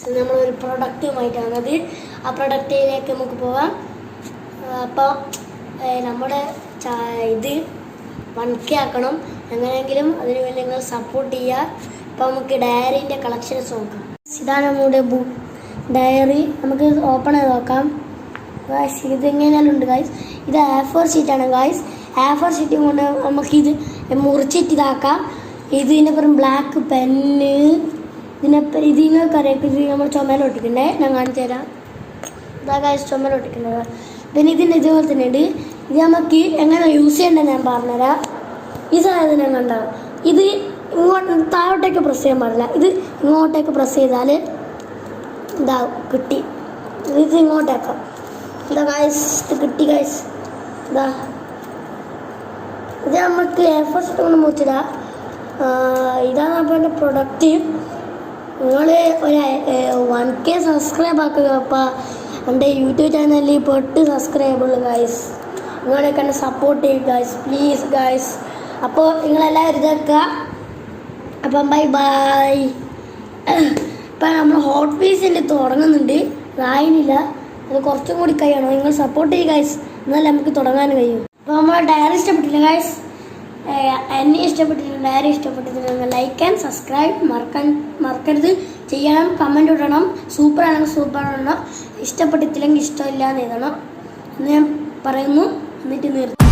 നമ്മളൊരു പ്രൊഡക്റ്റുമായിട്ടാണ് വന്നത്. ആ പ്രൊഡക്റ്റിലേക്ക് നമുക്ക് പോവാം. അപ്പോൾ നമ്മുടെ ഇത് 1K ആക്കണം. എങ്ങനെയെങ്കിലും അതിന് വേണ്ടി നിങ്ങൾ സപ്പോർട്ട് ചെയ്യുക. അപ്പോൾ നമുക്ക് ഡയറീൻ്റെ കളക്ഷൻസ് നോക്കാം. ഇതാണ് നമ്മുടെ ബുക്ക് ഡയറി. നമുക്ക് ഓപ്പൺ ചെയ്ത് നോക്കാം ഗായ്സ്. ഇതെങ്ങനെയാലും ഉണ്ട് ഗായ്സ്. ഇത് A4 ഷീറ്റാണ് ഗായ്സ്. A4 ഷീറ്റ് കൊണ്ട് നമുക്കിത് മുറിച്ചിട്ട് ഇതാക്കാം. ഇതിൻ്റെ പുറം ബ്ലാക്ക് പെന്ന്. ഇത് നിങ്ങൾക്കറിയാം, ഇത് നമ്മൾ ചുമല ഒട്ടിക്കണ്ടേ. ഞാൻ കാണിച്ചു തരാം. ഇതാ ഗായ്സ് ചുമല ഒട്ടിക്കുന്നത്. പിന്നെ ഇതിൻ്റെ ഇതുപോലെ തന്നെ ഉണ്ട്. ഇത് നമുക്ക് എങ്ങനെ യൂസ് ചെയ്യേണ്ടത് ഞാൻ പറഞ്ഞുതരാം. ഈ സാധനം കണ്ട, ഇത് ഇങ്ങോട്ട് താഴോട്ടേക്ക് പ്രസ് ചെയ്യാൻ പാടില്ല. ഇത് ഇങ്ങോട്ടേക്ക് പ്രസ് ചെയ്താൽ ഇതാ കിട്ടി. ഇത് ഇങ്ങോട്ടേക്കാം. ഇതാ ഗായ്സ്, ഇത് കിട്ടി ഗായ്സ്. ഇതാ ഇത് നമുക്ക് A4 ഷീറ്റ് കൊണ്ട് മുറിച്ചിടാം. ഇതാണ് അപ്പോൾ എൻ്റെ പ്രൊഡക്റ്റ്. നിങ്ങൾ ഒരു 1K സബ്സ്ക്രൈബ് ആക്കുക. അപ്പോൾ എൻ്റെ യൂട്യൂബ് ചാനലിൽ 8 സബ്സ്ക്രൈബുള്ളൂ ഗായ്സ്. നിങ്ങളൊക്കെ എന്നെ സപ്പോർട്ട് ചെയ്യുക ഗായ്സ്, പ്ലീസ് ഗായ്സ്. അപ്പോൾ നിങ്ങളെല്ലാവരും ഇതൊക്കെ. അപ്പം ബൈ ബൈ. ഇപ്പം നമ്മൾ ഹോട്ട് പീസിൻ്റെ തുടങ്ങുന്നുണ്ട്. ഇതായില്ല, അത് കുറച്ചും കൂടി കഴിയണം. നിങ്ങൾ സപ്പോർട്ട് ചെയ്യുക ഗായ്സ്, എന്നാലും നമുക്ക് തുടങ്ങാൻ കഴിയും. അപ്പോൾ നമ്മൾ ഡയറി ഇഷ്ടപ്പെട്ടില്ല ഗായ്സ്, എന്നെ ഇഷ്ടപ്പെട്ടില്ല, ഡയറി ഇഷ്ടപ്പെട്ടിട്ടുണ്ടെങ്കിൽ ലൈക്ക് ആൻഡ് സബ്സ്ക്രൈബ് മറക്കരുത്. ചെയ്യണം, കമൻറ്റ് ഇടണം. സൂപ്പറാണെങ്കിൽ സൂപ്പർ ഇടണം, ഇഷ്ടപ്പെട്ടിട്ടില്ലെങ്കിൽ ഇഷ്ടമില്ല എന്ന് എഴുതണം എന്ന് ഞാൻ പറയുന്നു. എന്നിട്ട് നിർത്തി.